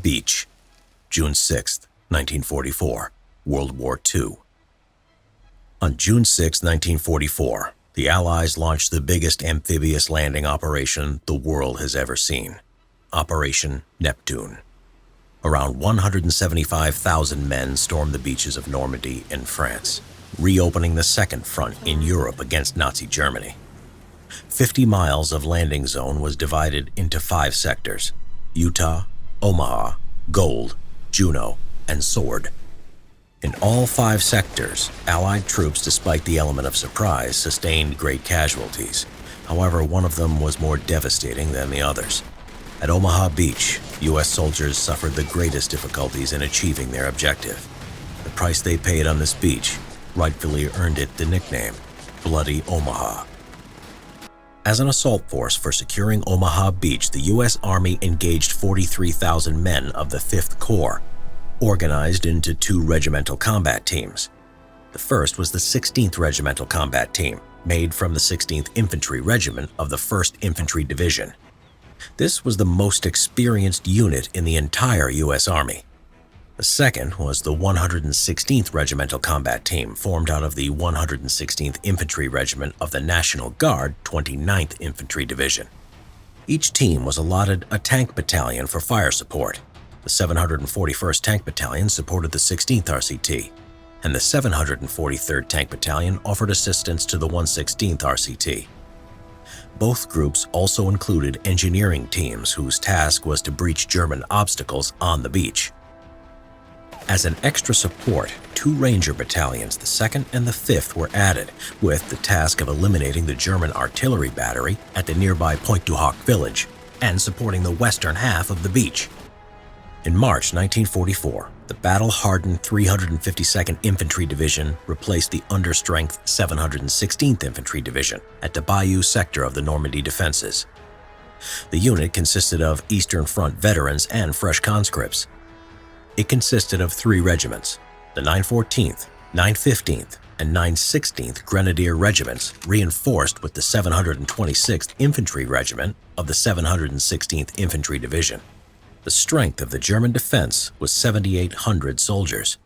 Beach, June 6, 1944, World War II. On June 6, 1944, the Allies launched the biggest amphibious landing operation the world has ever seen, Operation Neptune. Around 175,000 men stormed the beaches of Normandy in France, reopening the second front in Europe against Nazi Germany. 50 miles of landing zone was divided into 5 sectors: Utah, Omaha, Gold, Juno, and Sword. In all 5 sectors, Allied troops, despite the element of surprise, sustained great casualties. However, one of them was more devastating than the others. At Omaha Beach, U.S. soldiers suffered the greatest difficulties in achieving their objective. The price they paid on this beach rightfully earned it the nickname Bloody Omaha. As an assault force for securing Omaha Beach, the U.S. Army engaged 43,000 men of the 5th Corps, organized into 2 regimental combat teams. The first was the 16th Regimental Combat Team, made from the 16th Infantry Regiment of the 1st Infantry Division. This was the most experienced unit in the entire U.S. Army. The second was the 116th Regimental Combat Team, formed out of the 116th Infantry Regiment of the National Guard 29th Infantry Division. Each team was allotted a tank battalion for fire support. The 741st Tank Battalion supported the 16th RCT, and the 743rd Tank Battalion offered assistance to the 116th RCT. Both groups also included engineering teams whose task was to breach German obstacles on the beach. As an extra support, 2 Ranger battalions, the 2nd and the 5th, were added, with the task of eliminating the German artillery battery at the nearby Pointe du Hoc village and supporting the western half of the beach. In March 1944, the battle-hardened 352nd Infantry Division replaced the understrength 716th Infantry Division at the Bayou sector of the Normandy defenses. The unit consisted of Eastern Front veterans and fresh conscripts. It consisted of 3 regiments: the 914th, 915th, and 916th Grenadier Regiments, reinforced with the 726th Infantry Regiment of the 716th Infantry Division. The strength of the German defense was 7,800 soldiers.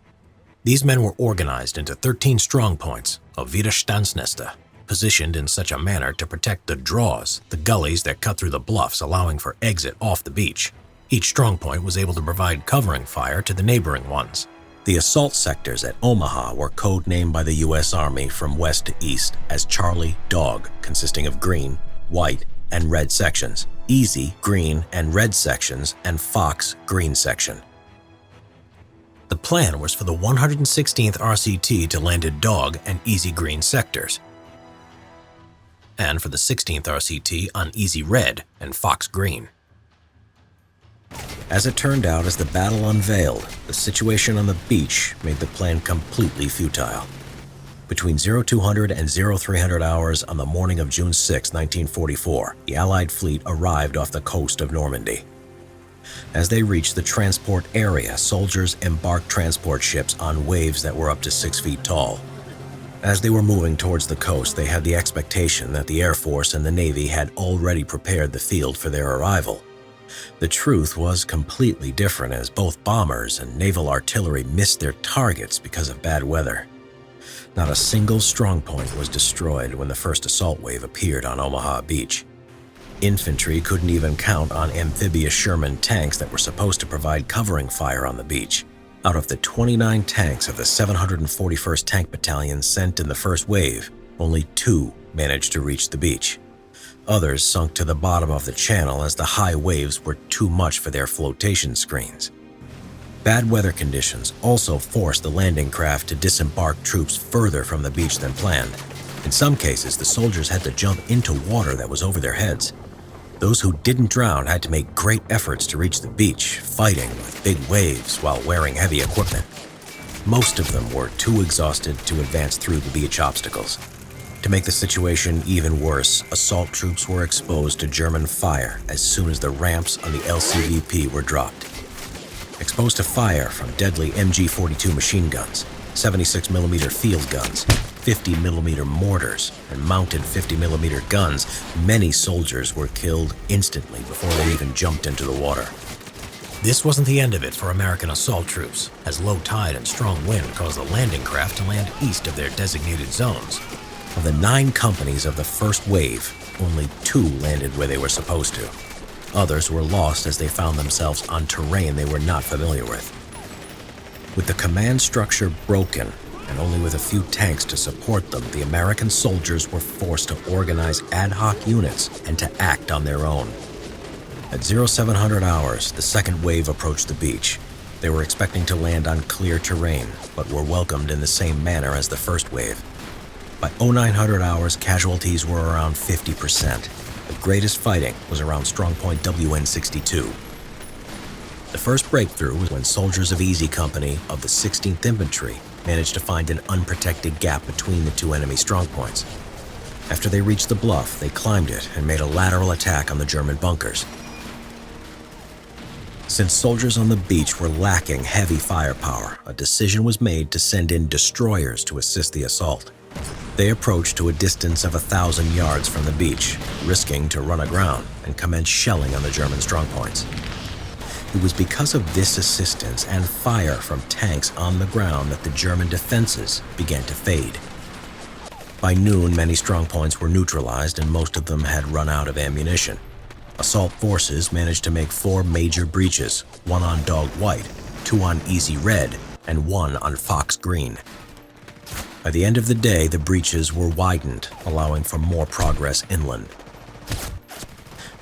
These men were organized into 13 strongpoints of Widerstandsnester, positioned in such a manner to protect the draws, the gullies that cut through the bluffs, allowing for exit off the beach. Each strongpoint was able to provide covering fire to the neighboring ones. The assault sectors at Omaha were codenamed by the U.S. Army from west to east as Charlie Dog, consisting of green, white, and red sections, Easy green and red sections, and Fox green section. The plan was for the 116th RCT to land at Dog and Easy green sectors, and for the 16th RCT on Easy red and Fox green. As it turned out, as the battle unveiled, the situation on the beach made the plan completely futile. Between 0200 and 0300 hours on the morning of June 6, 1944, the Allied fleet arrived off the coast of Normandy. As they reached the transport area, soldiers embarked transport ships on waves that were up to 6 feet tall. As they were moving towards the coast, they had the expectation that the Air Force and the Navy had already prepared the field for their arrival. The truth was completely different, as both bombers and naval artillery missed their targets because of bad weather. Not a single strongpoint was destroyed when the first assault wave appeared on Omaha Beach. Infantry couldn't even count on amphibious Sherman tanks that were supposed to provide covering fire on the beach. Out of the 29 tanks of the 741st Tank Battalion sent in the first wave, only 2 managed to reach the beach. Others sunk to the bottom of the channel as the high waves were too much for their flotation screens. Bad weather conditions also forced the landing craft to disembark troops further from the beach than planned. In some cases, the soldiers had to jump into water that was over their heads. Those who didn't drown had to make great efforts to reach the beach, fighting with big waves while wearing heavy equipment. Most of them were too exhausted to advance through the beach obstacles. To make the situation even worse, assault troops were exposed to German fire as soon as the ramps on the LCVP were dropped. Exposed to fire from deadly MG-42 machine guns, 76mm field guns, 50mm mortars, and mounted 50mm guns, many soldiers were killed instantly before they even jumped into the water. This wasn't the end of it for American assault troops, as low tide and strong wind caused the landing craft to land east of their designated zones. Of the 9 companies of the first wave, only 2 landed where they were supposed to. Others were lost as they found themselves on terrain they were not familiar with. With the command structure broken, and only with a few tanks to support them, the American soldiers were forced to organize ad hoc units and to act on their own. At 0700 hours, the second wave approached the beach. They were expecting to land on clear terrain, but were welcomed in the same manner as the first wave. By 0900 hours, casualties were around 50%. The greatest fighting was around strongpoint WN62. The first breakthrough was when soldiers of Easy Company of the 16th Infantry managed to find an unprotected gap between the 2 enemy strongpoints. After they reached the bluff, they climbed it and made a lateral attack on the German bunkers. Since soldiers on the beach were lacking heavy firepower, a decision was made to send in destroyers to assist the assault. They approached to a distance of 1,000 yards from the beach, risking to run aground and commence shelling on the German strongpoints. It was because of this assistance and fire from tanks on the ground that the German defenses began to fade. By noon, many strongpoints were neutralized and most of them had run out of ammunition. Assault forces managed to make 4 major breaches, 1 on Dog White, 2 on Easy Red, and 1 on Fox Green. By the end of the day, the breaches were widened, allowing for more progress inland.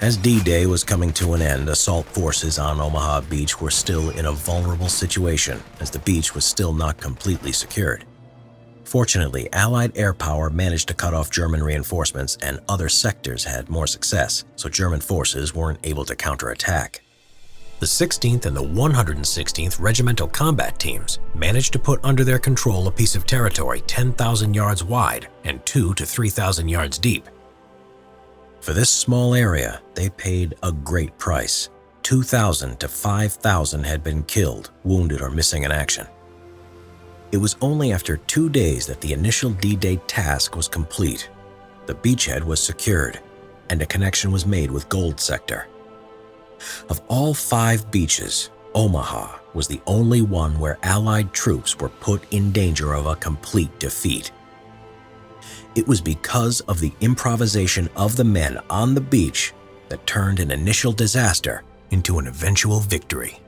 As D-Day was coming to an end, assault forces on Omaha Beach were still in a vulnerable situation, as the beach was still not completely secured. Fortunately, Allied air power managed to cut off German reinforcements, and other sectors had more success, so German forces weren't able to counterattack. The 16th and the 116th Regimental Combat Teams managed to put under their control a piece of territory 10,000 yards wide and 2,000 to 3,000 yards deep. For this small area, they paid a great price. 2,000 to 5,000 had been killed, wounded, or missing in action. It was only after 2 days that the initial D-Day task was complete. The beachhead was secured, and a connection was made with Gold Sector. Of all 5 beaches, Omaha was the only one where Allied troops were put in danger of a complete defeat. It was because of the improvisation of the men on the beach that turned an initial disaster into an eventual victory.